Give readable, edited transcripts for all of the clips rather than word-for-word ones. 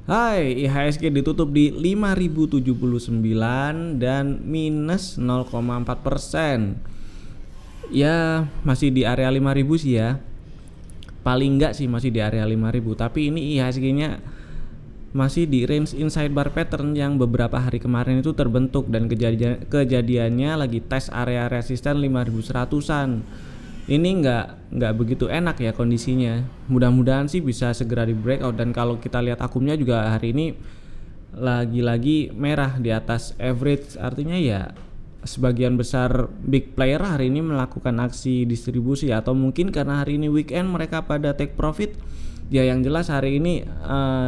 Hai, IHSG ditutup di 5.079 dan minus 0,4%. Ya, masih di area 5.000 sih ya. Paling enggak sih masih di area 5.000, tapi ini IHSG-nya masih di range inside bar pattern yang beberapa hari kemarin itu terbentuk dan kejadiannya lagi tes area resisten 5.100-an. Ini nggak begitu enak ya kondisinya. Mudah-mudahan sih bisa segera di breakout, dan kalau kita lihat akumnya juga hari ini lagi-lagi merah di atas average, artinya ya sebagian besar big player hari ini melakukan aksi distribusi, atau mungkin karena hari ini weekend mereka pada take profit. Ya yang jelas hari ini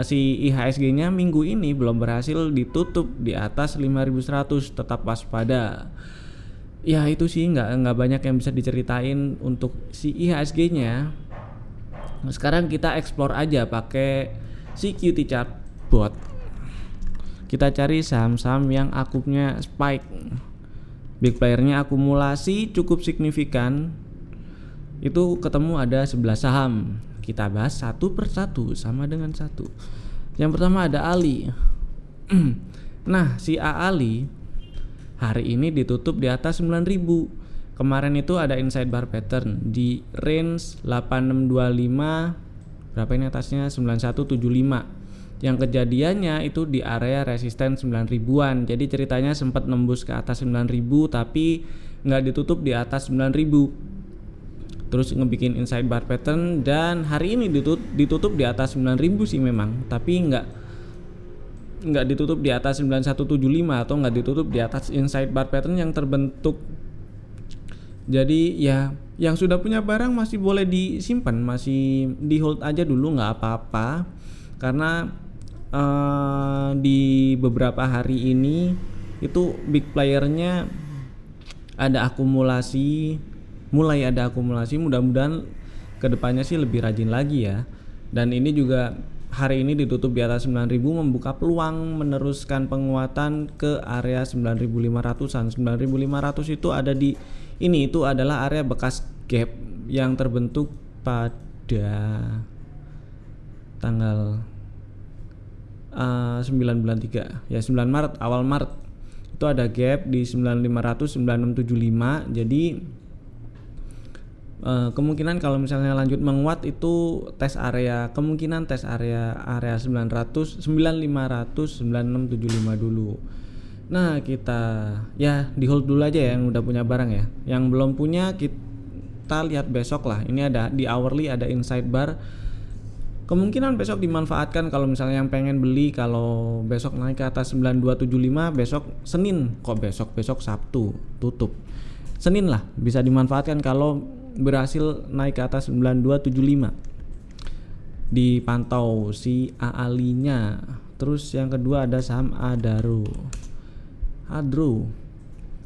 si IHSG-nya minggu ini belum berhasil ditutup di atas 5.100, tetap waspada. Ya itu sih nggak banyak yang bisa diceritain untuk si IHSG-nya. Sekarang kita explore aja pakai si QT chart bot. Kita cari saham-saham yang akumnya spike, big playernya akumulasi cukup signifikan. Itu ketemu ada 11 saham. Kita bahas satu persatu sama dengan satu. Yang pertama ada Ali. Nah si Ali hari ini ditutup di atas 9.000. Kemarin itu ada inside bar pattern di range 8625. Berapa ini atasnya? 9175. Yang kejadiannya itu di area resisten 9.000-an. Jadi ceritanya sempat nembus ke atas 9.000 tapi nggak ditutup di atas 9.000. Terus ngebikin inside bar pattern dan hari ini ditutup di atas 9.000 sih memang, tapi nggak ditutup di atas 9175 atau nggak ditutup di atas inside bar pattern yang terbentuk. Jadi ya yang sudah punya barang masih boleh disimpan, masih di hold aja dulu, nggak apa-apa, karena di beberapa hari ini itu big playernya ada akumulasi, mulai ada akumulasi. Mudah-mudahan kedepannya sih lebih rajin lagi ya. Dan ini juga hari ini ditutup di atas 9.000, membuka peluang meneruskan penguatan ke area 9.500-an. 9.500 itu ada di ini, itu adalah area bekas gap yang terbentuk pada tanggal 9 bulan 3 ya, 9 Maret, awal Maret. Itu ada gap di 9.500 9.675. Jadi kemungkinan kalau misalnya lanjut menguat itu kemungkinan tes area 900 9500 9675 dulu. Nah kita ya di hold dulu aja ya yang udah punya barang ya. Yang belum punya kita lihat besok lah. Ini ada di hourly, ada inside bar. Kemungkinan besok dimanfaatkan kalau misalnya yang pengen beli. Kalau besok naik ke atas 9275, besok Senin, kok besok Sabtu tutup. Senin lah bisa dimanfaatkan kalau berhasil naik ke atas 9275. Dipantau si Ali-nya. Terus yang kedua ada saham Adaro.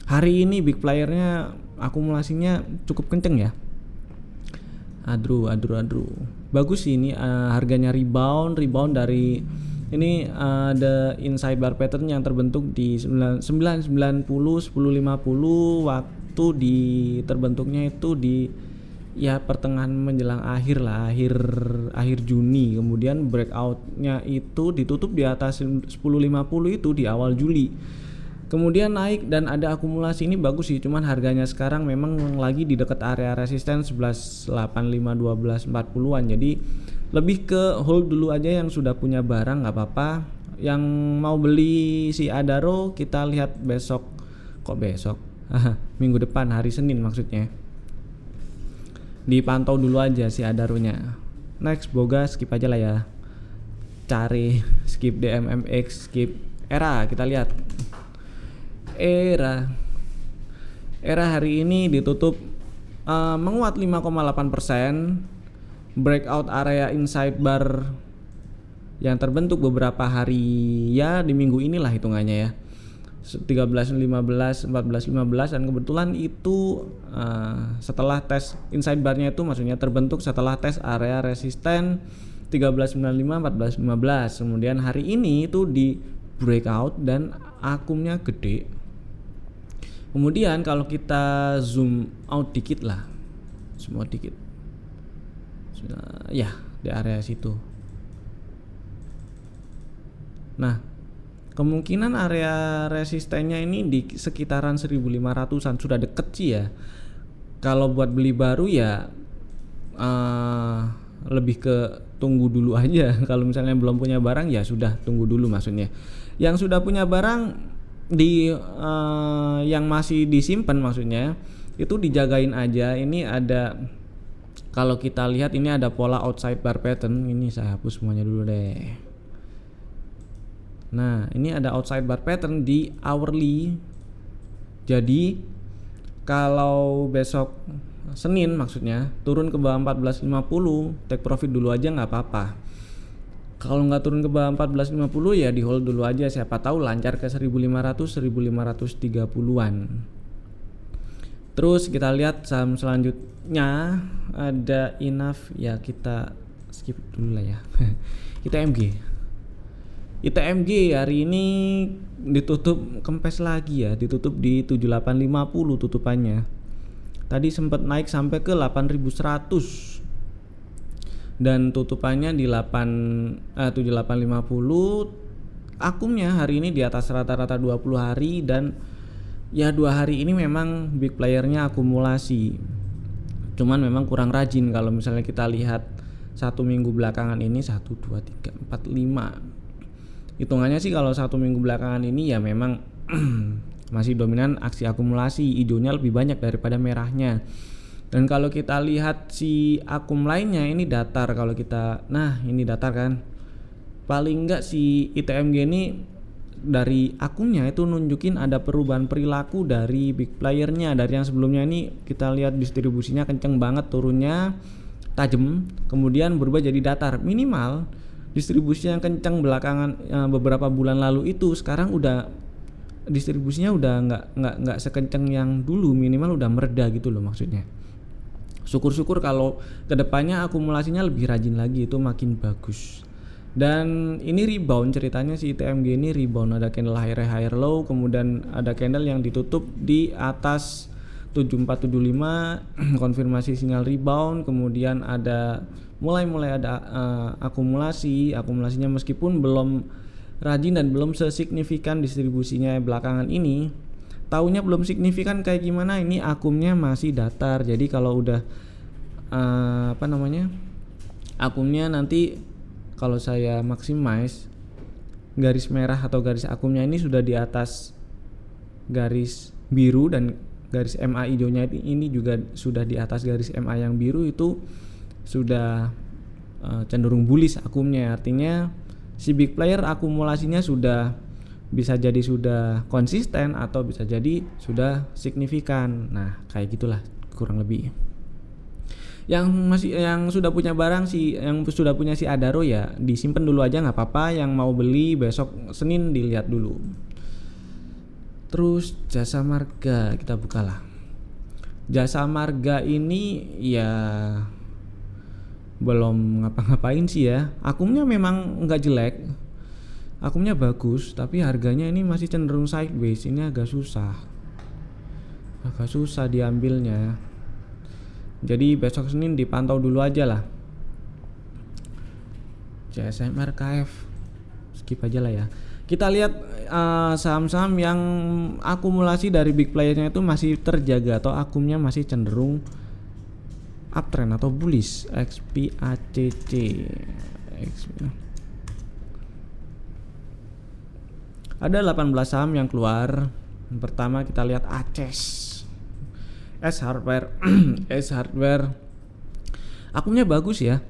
Hari ini big playernya akumulasinya cukup kenceng ya. Adro. Bagus sih ini, harganya rebound dari ini ada inside bar pattern yang terbentuk di 990 1050 waktu di terbentuknya itu di ya pertengahan menjelang akhir lah, akhir Juni. Kemudian breakoutnya itu ditutup di atas 1050 itu di awal Juli. Kemudian naik dan ada akumulasi, ini bagus sih, cuman harganya sekarang memang lagi di dekat area resisten 1185 1240-an. Jadi lebih ke hold dulu aja yang sudah punya barang, nggak apa-apa. Yang mau beli si Adaro kita lihat besok. Kok besok? Minggu depan, hari Senin maksudnya. Dipantau dulu aja si Adaronya. Next, boga skip aja lah ya. Cari skip DMMX, skip ERA, kita lihat. ERA hari ini ditutup menguat 5,8%. Breakout area inside bar yang terbentuk beberapa hari ya di minggu inilah hitungannya ya, 13, 15, 14, 15, dan kebetulan itu setelah tes inside barnya itu maksudnya terbentuk setelah tes area resisten 13.95, 14.15. Kemudian hari ini itu di breakout dan akumnya gede. Kemudian kalau kita zoom out dikit lah, ya di area situ Nah, kemungkinan area resistennya ini di sekitaran 1500-an, sudah deket sih ya. Kalau buat beli baru ya lebih ke tunggu dulu aja. Kalau misalnya belum punya barang ya sudah tunggu dulu maksudnya. Yang sudah punya barang di yang masih disimpan maksudnya itu dijagain aja. Ini ada, kalau kita lihat ini ada pola outside bar pattern. Ini saya hapus semuanya dulu deh. Nah, ini ada outside bar pattern di hourly. Jadi kalau besok Senin maksudnya turun ke bawah 1450, take profit dulu aja nggak apa-apa. Kalau nggak turun ke bawah 1450 ya di hold dulu aja, siapa tahu lancar ke 1500 1530-an. Terus kita lihat saham selanjutnya ada Enough, ya kita skip dulu lah ya. ITMG hari ini ditutup kempes lagi ya, ditutup di 7850 tutupannya. Tadi sempat naik sampai ke 8100 dan tutupannya di 7850. Akumnya hari ini di atas rata-rata 20 hari dan ya 2 hari ini memang big playernya akumulasi. Cuman memang kurang rajin. Kalau misalnya kita lihat 1 minggu belakangan ini 1 2 3 4 5. Hitungannya sih kalau 1 minggu belakangan ini ya memang masih dominan aksi akumulasi, hijaunya lebih banyak daripada merahnya. Dan kalau kita lihat si akum lainnya ini datar. Kalau kita, nah ini datar kan, paling enggak si ITMG ini dari akumnya itu nunjukin ada perubahan perilaku dari big playernya. Dari yang sebelumnya ini kita lihat distribusinya kenceng banget, turunnya tajam, kemudian berubah jadi datar. Minimal distribusi yang kencang belakangan beberapa bulan lalu itu sekarang udah distribusinya udah nggak sekencang yang dulu, minimal udah mereda gitu loh maksudnya. Syukur-syukur kalau kedepannya akumulasinya lebih rajin lagi, itu makin bagus. Dan ini rebound ceritanya, si ITMG ini rebound, ada candle higher low, kemudian ada candle yang ditutup di atas 7475 konfirmasi sinyal rebound, kemudian ada mulai ada akumulasinya meskipun belum rajin dan belum sesignifikan distribusinya belakangan ini. Taunya belum signifikan kayak gimana, ini akumnya masih datar. Jadi kalau udah akumnya nanti kalau saya maximize garis merah atau garis akumnya ini sudah di atas garis biru dan garis MA hijaunya ini juga sudah di atas garis MA yang biru, itu sudah cenderung bullish akumnya. Artinya si big player akumulasinya sudah bisa jadi sudah konsisten atau bisa jadi sudah signifikan. Nah, kayak gitulah kurang lebih. Yang sudah punya barang yang sudah punya si Adaro ya disimpan dulu aja nggak apa-apa. Yang mau beli besok Senin dilihat dulu. Terus Jasa Marga kita bukalah. Jasa Marga ini ya belum ngapa-ngapain sih ya. Akumnya memang nggak jelek, akumnya bagus, tapi harganya ini masih cenderung sideways. Ini agak susah diambilnya. Jadi besok Senin dipantau dulu aja lah. CSMR KF skip aja lah ya. Kita lihat saham-saham yang akumulasi dari big playernya itu masih terjaga atau akumnya masih cenderung uptrend atau bullish. XPACC ada 18 saham yang keluar. Yang pertama kita lihat ACES, S Hardware. S Hardware akumnya bagus ya,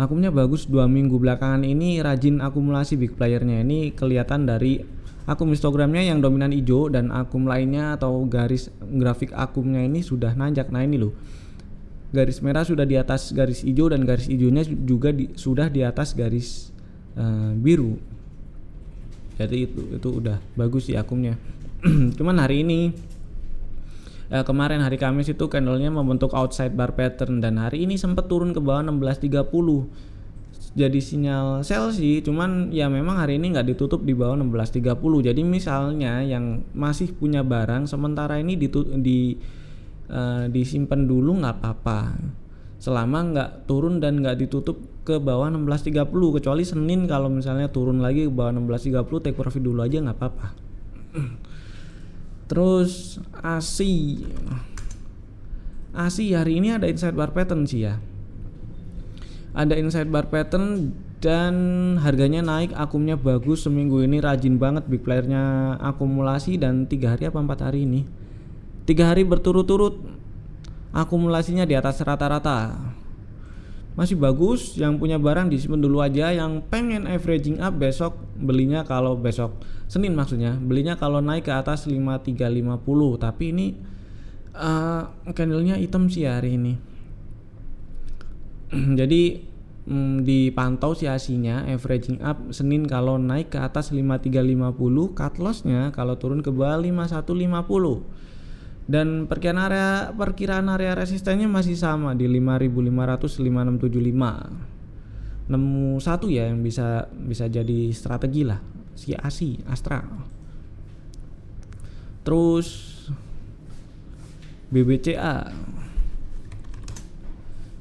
akumnya bagus 2 minggu belakangan ini rajin akumulasi big playernya. Ini kelihatan dari akum histogramnya yang dominan hijau dan akum lainnya atau garis grafik akumnya ini sudah nanjak. Nah ini loh, garis merah sudah di atas garis hijau dan garis hijaunya juga sudah di atas garis biru. Jadi itu udah bagus sih akumnya. Cuman hari ini kemarin hari Kamis itu candlenya membentuk outside bar pattern dan hari ini sempat turun ke bawah 1630. Jadi sinyal sell sih, cuman ya memang hari ini nggak ditutup di bawah 1630. Jadi misalnya yang masih punya barang sementara ini disimpan dulu nggak apa-apa. selama nggak turun dan nggak ditutup ke bawah 16.30, kecuali Senin kalau misalnya turun lagi ke bawah 16.30 take profit dulu aja nggak apa-apa. Terus ASI hari ini ada inside bar pattern sih ya, ada inside bar pattern dan harganya naik, akumnya bagus, seminggu ini rajin banget big playernya akumulasi, dan 3 hari apa 4 hari ini, 3 hari berturut-turut akumulasinya di atas rata-rata, masih bagus. Yang punya barang disimpan dulu aja, yang pengen averaging up besok belinya, kalau besok Senin maksudnya belinya kalau naik ke atas 5350. Tapi ini candlenya hitam sih hari ini. Jadi dipantau si asinya averaging up Senin kalau naik ke atas 5350, cut lossnya kalau turun ke bawah 5150, dan perkiraan area resistennya masih sama di 5500 5675. Nemu satu ya yang bisa jadi strategi lah, si Astra. Terus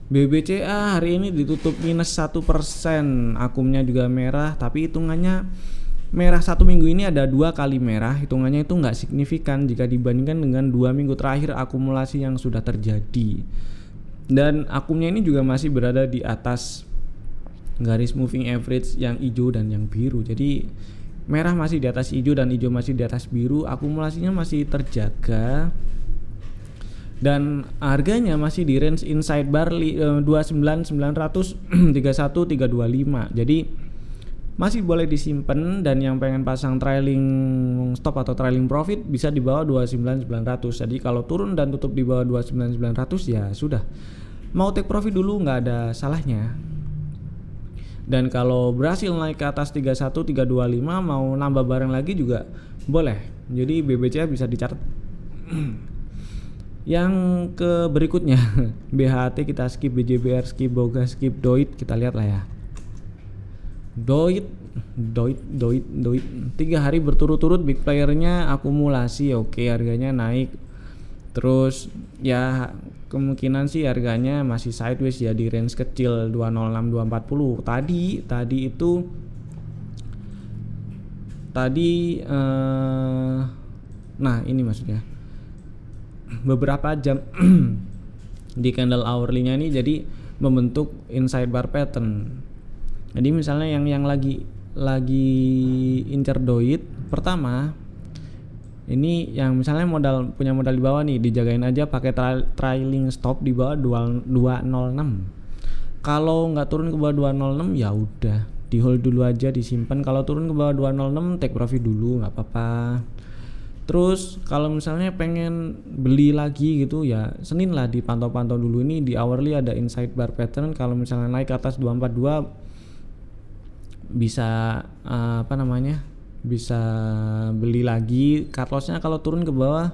BBCA hari ini ditutup minus 1%, akumnya juga merah, tapi hitungannya merah 1 minggu ini ada 2 kali merah, hitungannya itu nggak signifikan jika dibandingkan dengan 2 minggu terakhir akumulasi yang sudah terjadi. Dan akumnya ini juga masih berada di atas garis moving average yang hijau dan yang biru. Jadi merah masih di atas hijau dan hijau masih di atas biru, akumulasinya masih terjaga. Dan harganya masih di range inside bar 29.900 31.325. Jadi masih boleh disimpan, dan yang pengen pasang trailing stop atau trailing profit bisa di bawah 29.900. Jadi kalau turun dan tutup di bawah 29.900 ya sudah, mau take profit dulu nggak ada salahnya. Dan kalau berhasil naik ke atas 31.325 mau nambah barang lagi juga boleh. Jadi BBCA bisa dicatat. Yang ke berikutnya BHT kita skip, BJBR skip, Boga skip, Doit kita lihat lah ya. Doit 3 hari berturut-turut big playernya akumulasi, oke, harganya naik. Terus ya kemungkinan sih harganya masih sideways ya di range kecil 206 240. Nah ini maksudnya beberapa jam di candle hourly-nya ini jadi membentuk inside bar pattern. Jadi misalnya yang lagi incer Doit pertama ini, yang misalnya punya modal di bawah nih, dijagain aja pakai trailing stop di bawah 206. Kalau nggak turun ke bawah 206 ya udah di hold dulu aja, disimpan. Kalau turun ke bawah 206 take profit dulu nggak apa-apa. Terus kalau misalnya pengen beli lagi gitu ya Senin lah dipantau-pantau dulu. Ini di hourly ada inside bar pattern, kalau misalnya naik ke atas 242 bisa bisa beli lagi. Cut lossnya kalau turun ke bawah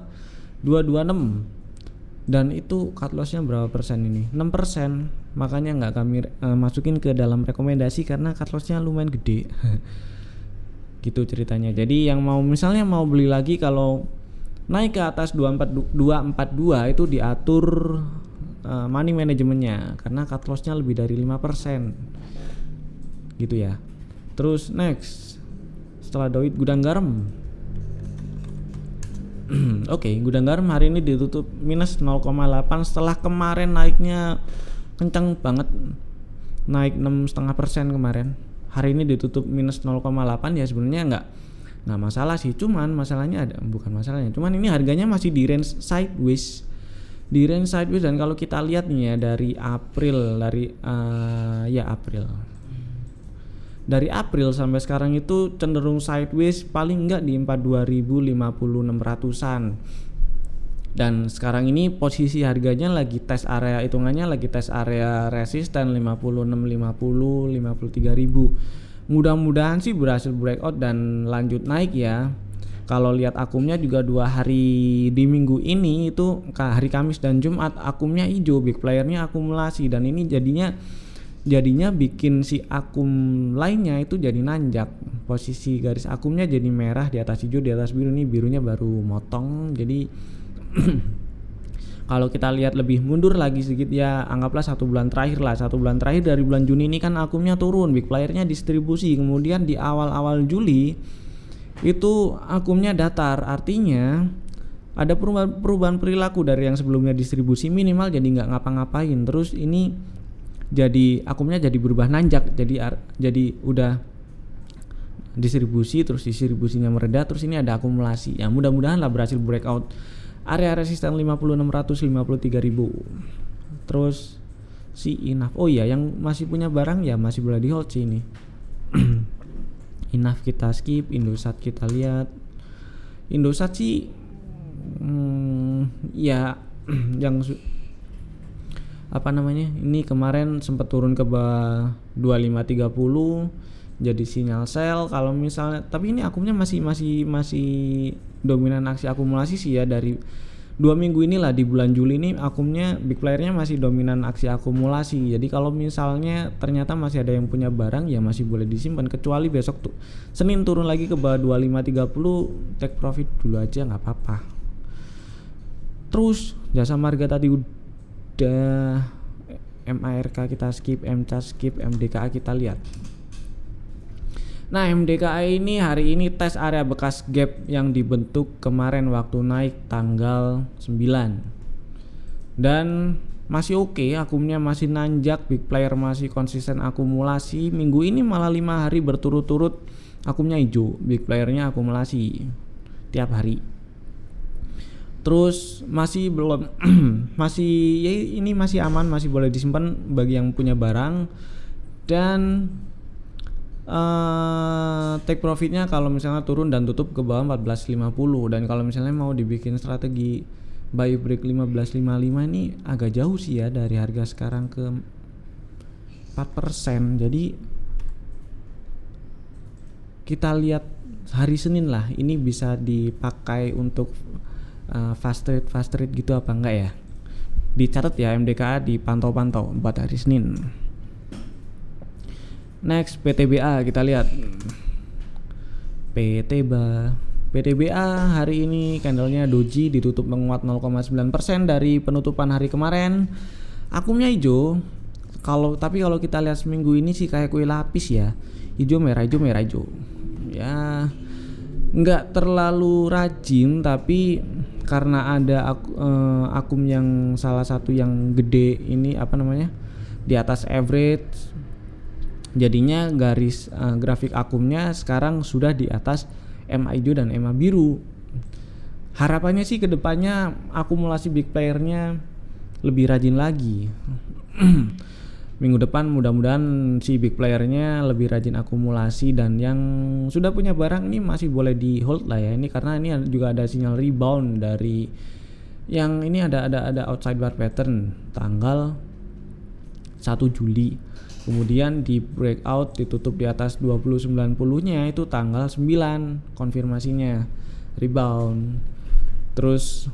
226, dan itu cut lossnya berapa persen ini? 6%. Makanya nggak kami masukin ke dalam rekomendasi karena cut lossnya lumayan gede. Gitu ceritanya. Jadi yang misalnya mau beli lagi kalau naik ke atas 242 itu diatur money manajemennya karena cut lossnya lebih dari 5% gitu ya. Terus next setelah Doit, Gudang Garam. Oke, Gudang Garam hari ini ditutup minus 0,8 setelah kemarin naiknya kencang banget, naik 6,5% kemarin. Hari ini ditutup minus 0,8 ya sebenarnya nggak masalah sih, cuman masalahnya cuman ini harganya masih di range sideways, dan kalau kita lihat nih ya dari April sampai sekarang itu cenderung sideways, paling enggak di 42.056-an. Dan sekarang ini posisi harganya lagi tes area, hitungannya lagi tes area resisten 56.50 53.000. Mudah-mudahan sih berhasil breakout dan lanjut naik ya. Kalau lihat akumnya juga 2 hari di minggu ini itu hari Kamis dan Jumat akumnya hijau, big playernya akumulasi, dan ini jadinya bikin si akum lainnya itu jadi nanjak. Posisi garis akumnya jadi merah, di atas hijau, di atas biru. Nih birunya baru motong, jadi Kalau kita lihat lebih mundur lagi sedikit ya, anggaplah 1 bulan terakhir lah. 1 bulan terakhir dari bulan Juni ini kan akumnya turun, big playernya distribusi. Kemudian di awal-awal Juli itu akumnya datar, artinya ada perubahan perilaku dari yang sebelumnya distribusi minimal jadi nggak ngapa-ngapain. Terus ini jadi akumnya jadi berubah nanjak, jadi udah distribusi, terus distribusinya mereda, terus ini ada akumulasi. Ya mudah-mudahan lah berhasil breakout area resisten 5600, 53000. Terus si Inaf, oh iya yang masih punya barang ya masih boleh di hold sih ini. Inaf kita skip, Indosat kita lihat. Indosat sih ya yang apa namanya, ini kemarin sempat turun ke bawah 2530 jadi sinyal sell kalau misalnya, tapi ini akumnya masih dominan aksi akumulasi sih ya. Dari 2 minggu inilah di bulan Juli ini akumnya big playernya masih dominan aksi akumulasi. Jadi kalau misalnya ternyata masih ada yang punya barang ya masih boleh disimpan, kecuali besok tuh Senin turun lagi ke bawah 2530 take profit dulu aja nggak apa-apa. Terus Jasa Marga tadi udah, MARK kita skip, MCAS skip, MDKA kita lihat. Nah MDKA ini hari ini tes area bekas gap yang dibentuk kemarin waktu naik tanggal 9 dan masih oke, akumnya masih nanjak, big player masih konsisten akumulasi. Minggu ini malah 5 hari berturut-turut akumnya hijau, big playernya akumulasi tiap hari. Terus masih belum masih ya ini masih aman, masih boleh disimpan bagi yang punya barang. Dan take profitnya kalau misalnya turun dan tutup ke bawah 1450. Dan kalau misalnya mau dibikin strategi buy break 1555 ini agak jauh sih ya dari harga sekarang ke 4%. Jadi kita lihat hari Senin lah, ini bisa dipakai untuk fast trade gitu apa enggak ya. Dicatat ya MDKA, dipantau-pantau buat hari Senin. Next PTBA kita lihat. PTBA hari ini candlenya doji, ditutup menguat 0,9% dari penutupan hari kemarin. Akumnya hijau. Tapi kalau kita lihat seminggu ini sih kayak kue lapis ya. Hijau merah hijau. Ya nggak terlalu rajin, tapi karena ada akum yang salah satu yang gede ini apa namanya di atas average, jadinya garis grafik akumnya sekarang sudah di atas MA hijau dan MA biru. Harapannya sih kedepannya akumulasi big playernya lebih rajin lagi. Minggu depan mudah-mudahan si big playernya lebih rajin akumulasi, dan yang sudah punya barang ini masih boleh di hold lah ya. Ini karena ini juga ada sinyal rebound dari yang ini ada outside bar pattern tanggal 1 Juli. Kemudian di breakout ditutup di atas 2090-nya itu tanggal 9 konfirmasinya rebound. Terus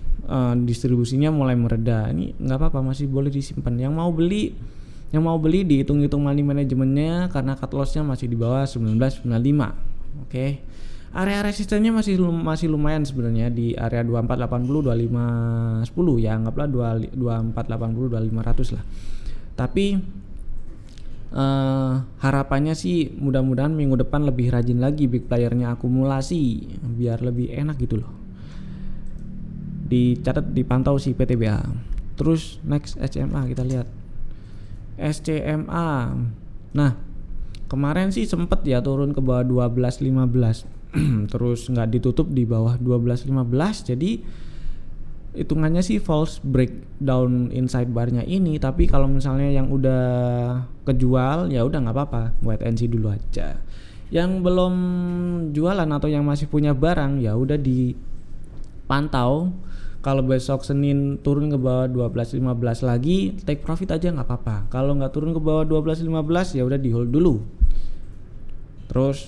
distribusinya mulai mereda. Ini nggak apa-apa, masih boleh disimpan. Yang mau beli dihitung-hitung money manajemennya karena cut lossnya masih di bawah 1995. Oke. Area resistennya masih lumayan sebenarnya di area 2480 2510 ya, anggaplah 2480 2500 lah. Tapi harapannya sih mudah-mudahan minggu depan lebih rajin lagi big playernya akumulasi biar lebih enak gitu loh. Dicatat, dipantau si PTBA. Terus next SCMA kita lihat. SCMA. Nah, kemarin sih sempet ya turun ke bawah 12.15. Terus nggak ditutup di bawah 12.15. Jadi hitungannya sih false breakdown inside barnya ini. Tapi kalau misalnya yang udah kejual ya udah nggak apa-apa, wait and see dulu aja. Yang belum jualan atau yang masih punya barang ya udah dipantau. Kalau besok Senin turun ke bawah 12.15 lagi, take profit aja nggak apa-apa. Kalau nggak turun ke bawah 12.15 ya udah di hold dulu. Terus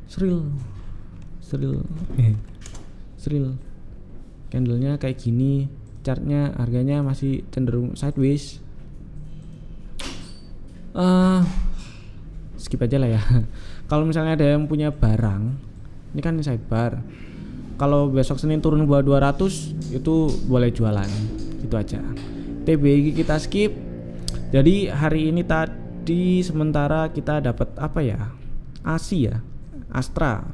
Sril candlenya kayak gini, chartnya harganya masih cenderung sideways. Skip aja lah ya. Kalau misalnya ada yang punya barang, ini kan sidebar. kalau besok Senin turun ke bawah 200 itu boleh jualan. Itu aja. TBI kita skip. Jadi hari ini tadi sementara kita dapat apa ya? ASI ya. Astra.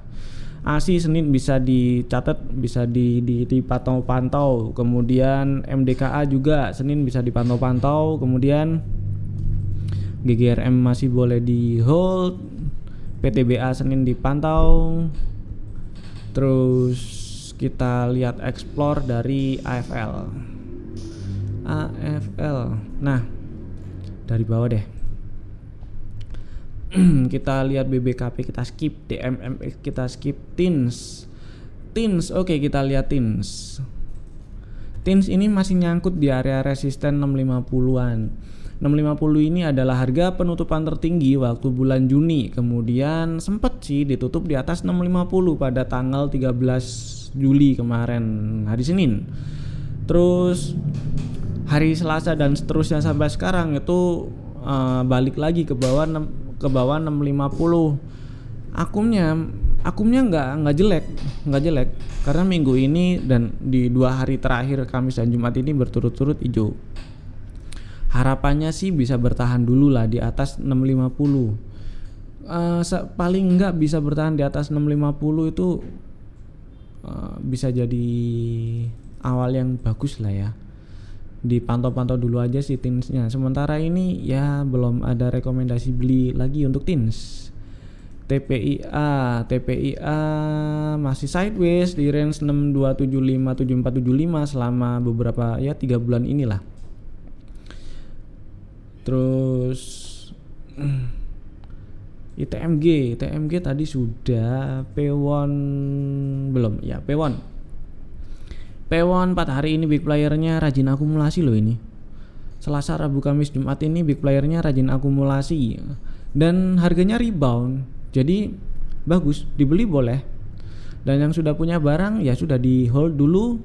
ASI Senin bisa dicatat, bisa dipantau-pantau. Kemudian MDKA juga Senin bisa dipantau-pantau. Kemudian GGRM masih boleh di hold. PTBA Senin dipantau. Terus kita lihat explore dari AFL. Nah, dari bawah deh. Kita lihat BBKP kita skip, DMMX kita skip, TINS. Oke, kita lihat TINS. TINS ini masih nyangkut di area resisten 650-an. 650 ini adalah harga penutupan tertinggi waktu bulan Juni. Kemudian sempat sih ditutup di atas 650 pada tanggal 13 Juli kemarin, hari Senin. Terus hari Selasa dan seterusnya sampai sekarang itu balik lagi ke bawah 650. Akumnya nggak jelek karena minggu ini dan di 2 hari terakhir Kamis dan Jumat ini berturut-turut hijau. Harapannya sih bisa bertahan dulu lah di atas 650. Paling enggak bisa bertahan di atas 650 itu bisa jadi awal yang bagus lah ya. Dipantau-pantau dulu aja sih TINS-nya. Sementara ini ya belum ada rekomendasi beli lagi untuk TINS. TPIA masih sideways di range 6275 7475 selama beberapa 3 bulan inilah. Terus TMG tadi sudah, P1 belum ya. P1 4 hari ini big playernya rajin akumulasi loh ini. Selasa, Rabu, Kamis, Jumat ini big playernya rajin akumulasi dan harganya rebound. Jadi bagus, dibeli boleh. Dan yang sudah punya barang ya sudah di hold dulu.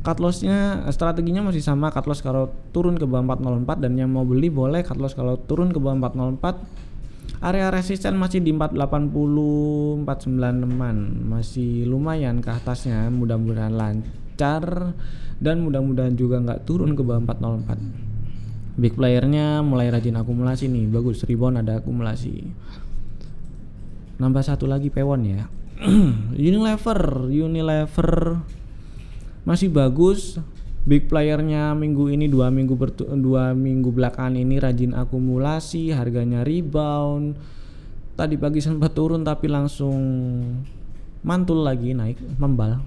Cut loss-nya, strateginya masih sama, cut loss kalau turun ke bawah 404, dan yang mau beli boleh cut loss kalau turun ke bawah 404. Area resisten masih di 480, 496-an, masih lumayan ke atasnya. Mudah-mudahan lancar dan mudah-mudahan juga nggak turun ke bawah 404. Big playernya mulai rajin akumulasi nih, bagus, rebound ada akumulasi. Nambah satu lagi P1 ya. Unilever masih bagus. Big playernya minggu ini 2 minggu belakangan ini rajin akumulasi, harganya rebound. Tadi pagi sempat turun tapi langsung mantul lagi naik, membal.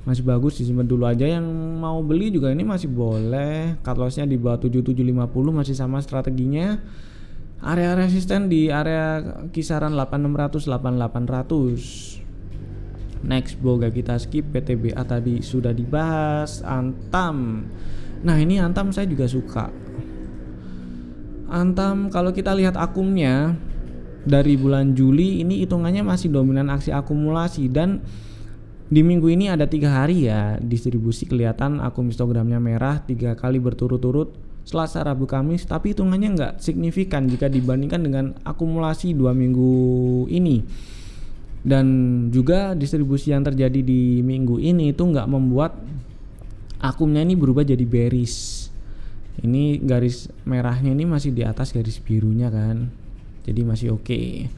Masih bagus, disimpan dulu aja. Yang mau beli juga ini masih boleh. Cut loss-nya di bawah 7750 masih sama strateginya. Area resisten di area kisaran 8600 8800. Next Boga kita skip. PTBA tadi sudah dibahas. Antam. Nah ini Antam saya juga suka. Antam kalau kita lihat akumnya dari bulan Juli ini hitungannya masih dominan aksi akumulasi, dan di minggu ini ada 3 hari ya distribusi kelihatan akum histogramnya merah 3 kali berturut-turut, Selasa, Rabu, Kamis, tapi hitungannya nggak signifikan jika dibandingkan dengan akumulasi 2 minggu ini. Dan juga distribusi yang terjadi di minggu ini itu nggak membuat akumnya ini berubah jadi bearish. Ini garis merahnya ini masih di atas garis birunya kan, jadi masih oke.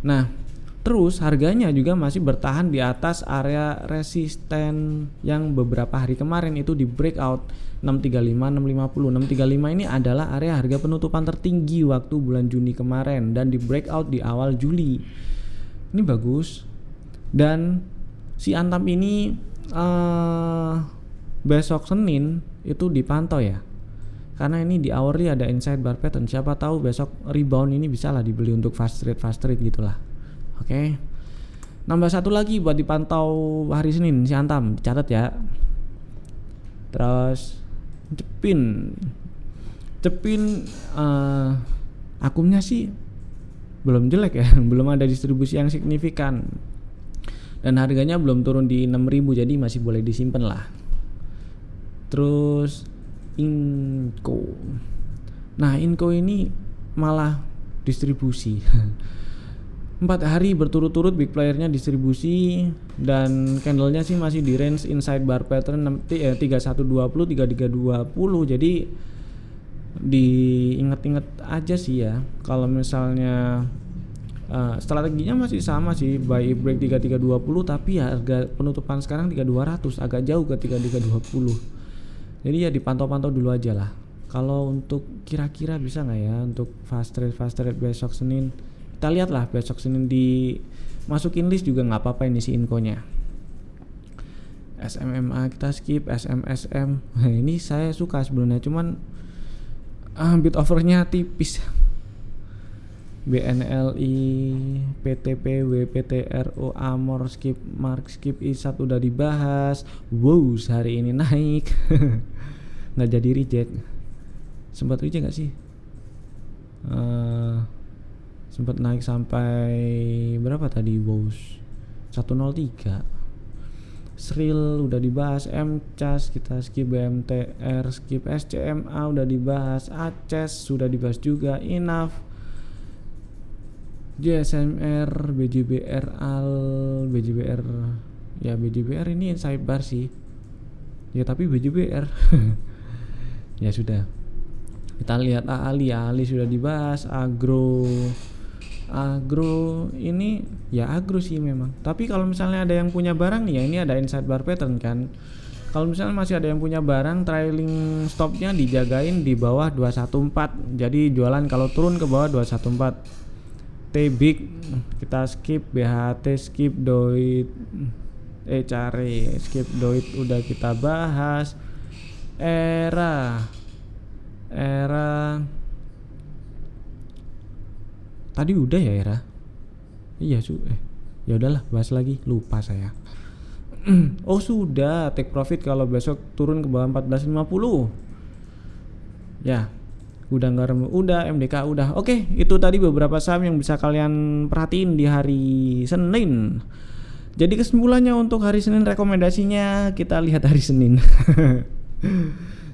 Nah terus harganya juga masih bertahan di atas area resisten yang beberapa hari kemarin itu di breakout 635 650. 635 ini adalah area harga penutupan tertinggi waktu bulan Juni kemarin dan di breakout di awal Juli. Ini bagus. Dan si Antam ini besok Senin itu dipantau ya, karena ini di hourly ada inside bar pattern. Siapa tahu besok rebound ini bisa lah dibeli untuk fast trade gitulah. Oke. Nambah satu lagi buat dipantau hari Senin si Antam, dicatat ya. Terus Cepin akumnya sih belum jelek ya, belum ada distribusi yang signifikan. Dan harganya belum turun di 6.000, jadi masih boleh disimpan lah. Terus Inco. Nah, Inco ini malah distribusi. 4 hari berturut-turut big playernya distribusi, dan candlenya sih masih di range inside bar pattern 3120 3320. Jadi diinget-inget aja sih ya, kalau misalnya strateginya masih sama sih, buy break 3320, tapi ya harga penutupan sekarang 3200, agak jauh ke 3320. Jadi ya dipantau-pantau dulu aja lah. Kalau untuk kira-kira bisa nggak ya untuk fast trade besok Senin, kita lihat lah besok Senin, dimasukin list juga nggak apa-apa ini si infonya. SMMA kita skip, SMSM ini saya suka sebenarnya, cuman bid overnya tipis. BNLI, PTP, WPTRO, Amor skip, Mark skip, I1 udah dibahas. Wow, hari ini naik. Nggak jadi reject. Sempat reject nggak sih? Sempat naik sampai berapa tadi, Bos? 103. Sril udah dibahas, MCAS kita skip, BMTR skip, SCMA udah dibahas, ACES sudah dibahas juga, INAF, JSMR, BJBR, BJBR ya, BJBR ini inside bar sih ya, tapi BJBR ya sudah, kita lihat Ali sudah dibahas, agro ini ya agro sih memang. Tapi kalau misalnya ada yang punya barang nih ya, ini ada inside bar pattern kan. Kalau misalnya masih ada yang punya barang, trailing stopnya dijagain di bawah 214. Jadi jualan kalau turun ke bawah 214. T-Big kita skip, BHT skip, Doit cari skip, Doit udah kita bahas. Era tadi udah ya, Era. Iya ya udahlah, bahas lagi, lupa saya. Oh sudah, take profit kalau besok turun ke bawah 1450. Ya, udah MDK udah. Oke, itu tadi beberapa saham yang bisa kalian perhatiin di hari Senin. Jadi kesimpulannya untuk hari Senin, rekomendasinya kita lihat hari Senin.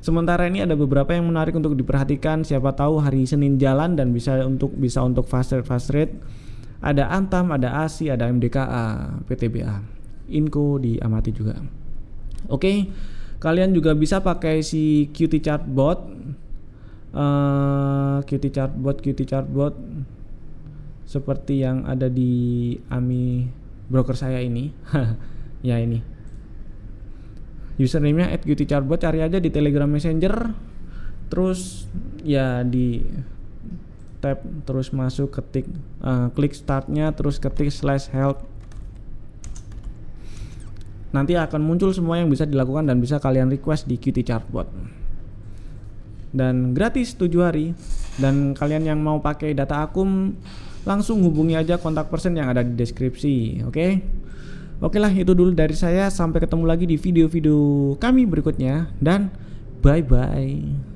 Sementara ini ada beberapa yang menarik untuk diperhatikan, siapa tahu hari Senin jalan dan bisa untuk fast trade. Ada Antam, ada ASI, ada MDKA, PTBA. Inco diamati juga. Oke, kalian juga bisa pakai si QT Chartbot. QT Chartbot seperti yang ada di AMI broker saya ini. Ya ini. Username-nya @QT-Chartbot, cari aja di Telegram Messenger. Terus ya di tab, terus masuk ketik, klik startnya, terus ketik /help. Nanti akan muncul semua yang bisa dilakukan dan bisa kalian request di QT-Chartbot. Dan gratis 7 hari. Dan kalian yang mau pakai data akum, langsung hubungi aja kontak person yang ada di deskripsi. Oke lah, itu dulu dari saya. Sampai ketemu lagi di video-video kami berikutnya, dan bye-bye.